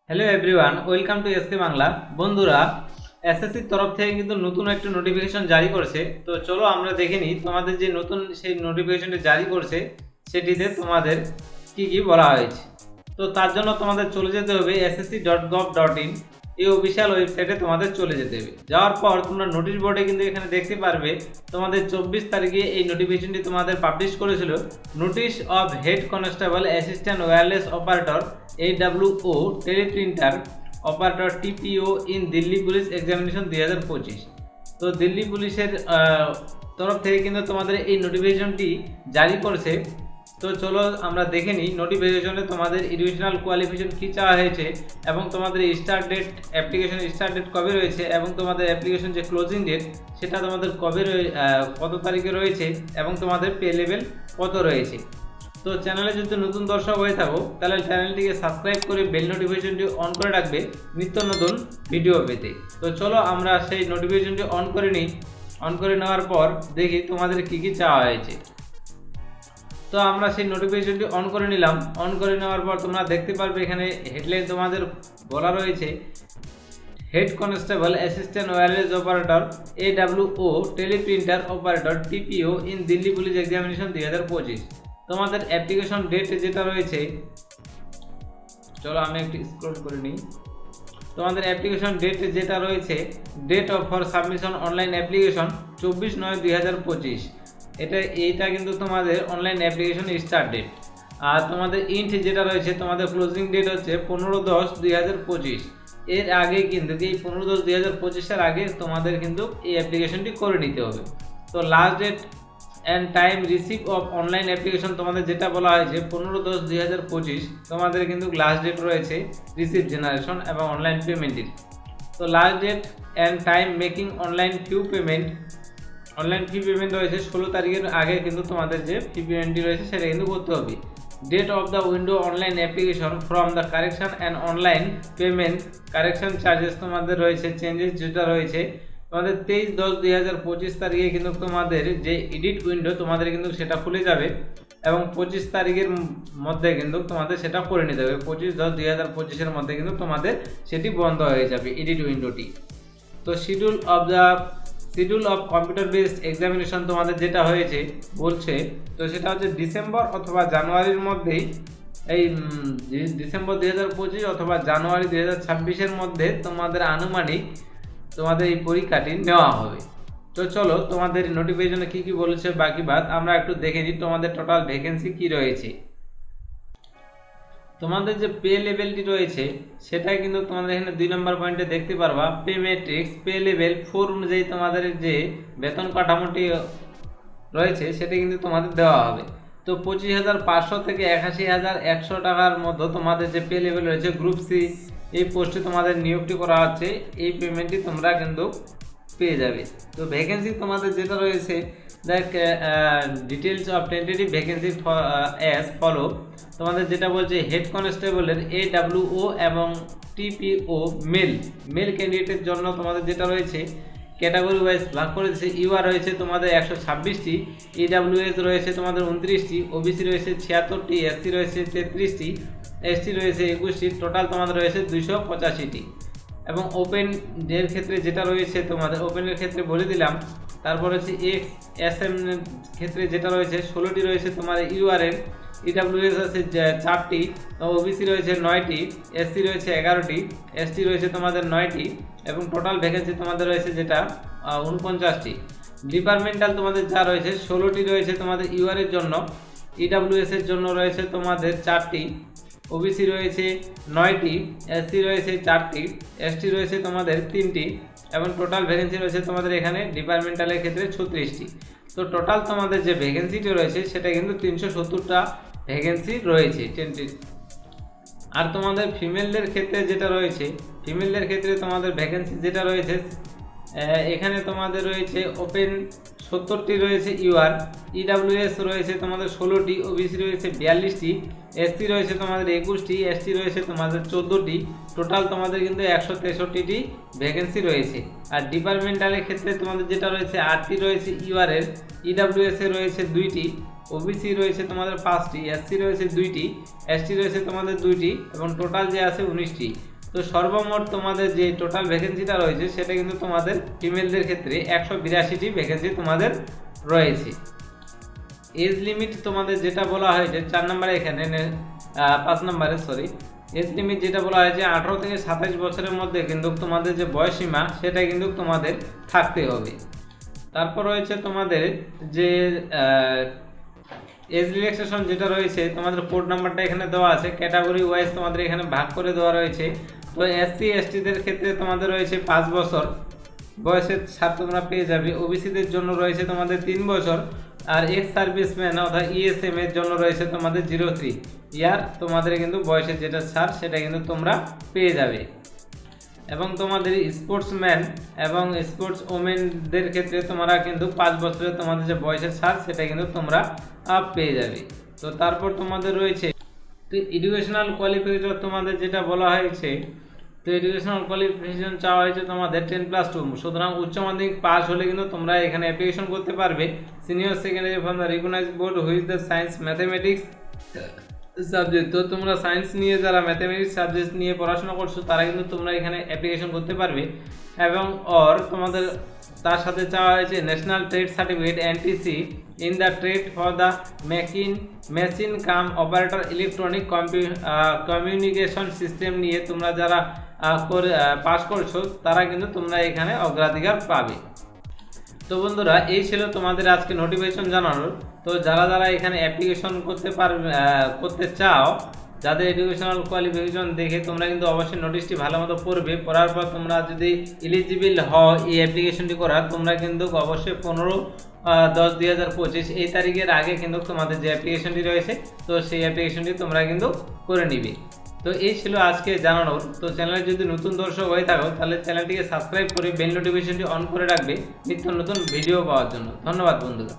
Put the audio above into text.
Hello everyone, welcome to SK Bangla. বন্ধুরা, এসএসসির তরফ থেকে কিন্তু নতুন একটা নোটিফিকেশন জারি করছে। তো চলো আমরা দেখে নিই তোমাদের যে নতুন সেই নোটিফিকেশনটি জারি করছে সেটিতে তোমাদের কি কি বলা হয়েছে। তো তার জন্য তোমাদের চলে যেতে হবে ssc.gov.in, এই অফিসিয়াল ওয়েবসাইটে তোমাদের চলে যেতে হবে। যাওয়ার পর তোমরা নোটিশ বোর্ডে কিন্তু এখানে দেখতে পারবে তোমাদের 24 তারিখে এই নোটিফিকেশনটি তোমাদের পাবলিশ করেছিল। Notice of head constable assistant wireless operator AWO teleprinter operator TPO in Delhi police examination 2025। তো দিল্লি পুলিশের তরফ থেকে কিন্তু তোমাদের এই নোটিফিকেশনটি জারি করেছে। তো চলো আমরা দেখে নিই নোটিফিকেশনে তোমাদের এডুকেশনাল কোয়ালিফিকেশন কী চাওয়া হয়েছে এবং তোমাদের start date, application start date কবে রয়েছে এবং তোমাদের অ্যাপ্লিকেশন যে ক্লোজিং ডেট সেটা তোমাদের কবে কত তারিখে রয়েছে এবং তোমাদের পে লেভেল কত রয়েছে। তো চ্যানেলে যদি নতুন দর্শক হয়ে থাকো তাহলে চ্যানেলটিকে সাবস্ক্রাইব করে বেল নোটিফিকেশনটি অন করে রাখবে নিত্য নতুন ভিডিও পেতে। তো চলো আমরা সেই নোটিফিকেশনটি অন করে নিই। অন করে নেওয়ার পর দেখি তোমাদের কী কী চাওয়া হয়েছে। তো আমরা সেই নোটিফিকেশনটি অন করে নিলাম। অন করে নেওয়ার পর তোমরা দেখতে পারবে এখানে হেডলাইন তোমাদের বলা রয়েছে head constable assistant wireless operator AWO teleprinter operator TPO in Delhi police examination 2025। তোমাদের অ্যাপ্লিকেশন ডেট যেটা রয়েছে, চলো আমি একটু স্ক্রল করে নিই। তোমাদের অ্যাপ্লিকেশন ডেট যেটা রয়েছে, date of for submission online application 24/9/2025। এইটা কিন্তু তোমাদের অনলাইন অ্যাপ্লিকেশন স্টার্ট ডেট। আর তোমাদের ইন্ট যেটা রয়েছে, তোমাদের ক্লোজিং ডেট হচ্ছে 15/10/2025। এর আগে কিন্তু এই 15/10/2025-এর আগে তোমাদের কিন্তু এই অ্যাপ্লিকেশনটি করে নিতে হবে। তো last date and time receive of online application তোমাদের যেটা বলা হয়েছে 15/10/2025 তোমাদের কিন্তু লাস্ট ডেট রয়েছে রিসিভ জেনারেশন এবং অনলাইন পেমেন্টের। তো last date and time making online fee payment রয়েছে 16 তারিখের আগে কিন্তু তোমাদের যে ফি পেমেন্টটি রয়েছে সেটা কিন্তু করতে হবে। Date of the window online application from the correction and online payment correction charges তোমাদের রয়েছে চেঞ্জেস যেটা রয়েছে তোমাদের 23/10/2025 তারিখে কিন্তু তোমাদের যে এডিট উইন্ডো তোমাদের কিন্তু সেটা খুলে যাবে এবং 25 তারিখের মধ্যে কিন্তু তোমাদের সেটা করে নিতে হবে। 25/10/2025-এর মধ্যে কিন্তু তোমাদের সেটি বন্ধ হয়ে যাবে এডিট উইন্ডোটি। তো schedule of computer based examination তোমাদের যেটা হয়েছে বলছে, তো সেটা হচ্ছে ডিসেম্বর অথবা জানুয়ারির মধ্যেই, এই ডিসেম্বর 2025 অথবা জানুয়ারি 2026-এর মধ্যে তোমাদের আনুমানিক তোমাদের এই পরীক্ষাটি নেওয়া হবে। তো চলো তোমাদের নোটিফিকেশনে কি কি বলেছে বাকি বাদ আমরা একটু দেখে নিই তোমাদের টোটাল ভ্যাকেন্সি কি রয়েছে। তোমাদের যে পে লেভেলটি রয়েছে সেটা কিন্তু তোমাদের এখানে 2 নম্বর পয়েন্টে দেখতে পারবা। পে ম্যাট্রিক্স পে লেভেল 4 অনুযায়ী তোমাদের যে বেতন কাঠামোটি রয়েছে সেটা কিন্তু তোমাদের দেওয়া হবে। তো 25,500 থেকে 81,100 টাকার মধ্যে তোমাদের যে পে লেভেল রয়েছে গ্রুপ সি এই পোস্টে তোমাদের নিয়োগটি করা হচ্ছে। এই পেমেন্টটি তোমরা কিন্তু পেয়ে যাবে। তো ভ্যাকেন্সি তোমাদের যেটা রয়েছে দেখ details of tentative vacancy as follow. তোমাদের যেটা বলছে হেড কনস্টেবলের AWO এবং TPO মেল ক্যান্ডিডেটের জন্য তোমাদের যেটা রয়েছে ক্যাটাগরি ওয়াইজ ভাগ করে দিচ্ছে। ইউআর রয়েছে তোমাদের 126টি, EWS রয়েছে তোমাদের 29টি, OBC রয়েছে 76টি, SC রয়েছে 33টি, ST রয়েছে 21টি, টোটাল তোমাদের রয়েছে 285টি। এবং ওপেন এর ক্ষেত্রে যেটা রয়েছে তোমাদের ওপেনের ক্ষেত্রে বলে দিলাম। তারপর হচ্ছে XSM ক্ষেত্রে যেটা রয়েছে 16টি রয়েছে তোমার ইউআরএন, EWS আছে 4টি, OBC রয়েছে 9টি, SC রয়েছে 11টি, ST রয়েছে তোমাদের 9টি এবং টোটাল ভ্যাকেন্সি তোমাদের রয়েছে যেটা 49টি। ডিপার্টমেন্টাল তোমাদের যা রয়েছে 16টি রয়েছে তোমাদের ইউআর এর জন্য, EWS এর জন্য রয়েছে তোমাদের 4টি, OBC রয়েছে 9টি, SC রয়েছে 4টি, ST রয়েছে তোমাদের 3টি এবং টোটাল ভ্যাকেন্সি রয়েছে তোমাদের এখানে ডিপার্টমেন্টালের ক্ষেত্রে 36টি। তো টোটাল তোমাদের যে ভ্যাকেন্সিটি রয়েছে সেটা কিন্তু 370টা ভ্যাকেন্সি রয়েছে 10টি। আর তোমাদের ফিমেলদের ক্ষেত্রে যেটা রয়েছে, ফিমেলদের ক্ষেত্রে তোমাদের ভ্যাকেন্সি যেটা রয়েছে এখানে তোমাদের রয়েছে ওপেন 70টি রয়েছে ইউআর, EWS রয়েছে তোমাদের 16টি, OBC রয়েছে 42টি, SC রয়েছে তোমাদের 21টি, ST রয়েছে তোমাদের 14টি, টোটাল তোমাদের কিন্তু 163টি ভ্যাকেন্সি রয়েছে। আর ডিপার্টমেন্টালের ক্ষেত্রে তোমাদের যেটা রয়েছে 8টি রয়েছে ইউআর এর, EWS এর রয়েছে 2টি, OBC রয়েছে তোমাদের 5টি, SC রয়েছে 2টি, ST রয়েছে তোমাদের 2টি এবং টোটাল যে আছে 19টি। তো সর্বমোট তোমাদের যে টোটাল ভ্যাকেন্সিটা রয়েছে সেটা কিন্তু তোমাদের ফিমেলদের ক্ষেত্রে 182টি ভ্যাকেন্সি তোমাদের রয়েছে। এজ লিমিট তোমাদের যেটা বলা হয়েছে 4 নম্বরে এখানে 5 নম্বরে এজ লিমিট যেটা বলা হয়েছে 18 থেকে 27 বছরের মধ্যে কিন্তু তোমাদের যে বয়সসীমা সেটা কিন্তু তোমাদের থাকতে হবে। তারপর রয়েছে তোমাদের যে এজ রিল্যাক্সেশন যেটা রয়েছে তোমাদের কোড নাম্বারটা এখানে দেওয়া আছে, ক্যাটাগরি ওয়াইজ তোমাদের এখানে ভাগ করে দেওয়া রয়েছে। তো এসসি এসটিদের ক্ষেত্রে তোমাদের রয়েছে 5 বছর বয়সের ছাড় তোমরা পেয়ে যাবে। ওবিসিদের জন্য রয়েছে তোমাদের 3 বছর, আর এক্স সার্ভিসম্যান অর্থাৎ ইএসএম এর জন্য রয়েছে তোমাদের 03 ইয়ার তোমাদের কিন্তু বয়সের যেটা ছাড় সেটা কিন্তু তোমরা পেয়ে যাবে। এবং তোমাদের স্পোর্টসম্যান এবং স্পোর্টস ওমেনদের ক্ষেত্রে তোমরা কিন্তু 5 বছরের তোমাদের যে বয়সের ছাড় সেটা কিন্তু তোমরা পেয়ে যাবে। তো তারপর তোমাদের রয়েছে তো এডুকেশনাল কোয়ালিফিকেশন তোমাদের যেটা বলা হয়েছে, তো এডুকেশনাল কোয়ালিফিকেশন চাওয়া হয়েছে তোমাদের 10+2, সুতরাং উচ্চ মাধ্যমিক পাস হলে কিন্তু তোমরা এখানে অ্যাপ্লিকেশন করতে পারবে। Senior secondary from the recognised board which the science mathematics subject. তো তোমরা সায়েন্স নিয়ে যারা ম্যাথমেটিক্স সাবজেক্ট নিয়ে পড়াশোনা করছো তারা কিন্তু তোমরা এখানে অ্যাপ্লিকেশন করতে পারবে। এবং তোমাদের তার সাথে চাওয়া হয়েছে national trade certificate NTC in the trade for the machine come operator electronic communication system নিয়ে তোমরা যারা পাস করছো তারা কিন্তু তোমরা এখানে অগ্রাধিকার পাবে। তো বন্ধুরা এই ছিল তোমাদের আজকে নোটিফিকেশন জানানোর। তো যারা যারা এখানে অ্যাপ্লিকেশন করতে চাও, যাদের এডুকেশনাল কোয়ালিফিকেশন দেখে তোমরা কিন্তু অবশ্যই নোটিশটি ভালো মতো পড়বে। পড়ার পর তোমরা যদি এলিজিবল হও এই অ্যাপ্লিকেশনটি করার, তোমরা কিন্তু অবশ্যই 15/10/2025 এই তারিখের আগে কিন্তু তোমাদের যে অ্যাপ্লিকেশনটি রয়েছে তো সেই অ্যাপ্লিকেশনটি তোমরা কিন্তু করে নিবে। তো এই ছিল আজকে জানানোর। তো চ্যানেলে যদি নতুন দর্শক হয়ে থাকো তাহলে চ্যানেলটিকে সাবস্ক্রাইব করে বেল নোটিফিকেশনটি অন করে রাখবে নিত্য নতুন ভিডিও পাওয়ার জন্য। ধন্যবাদ বন্ধুরা।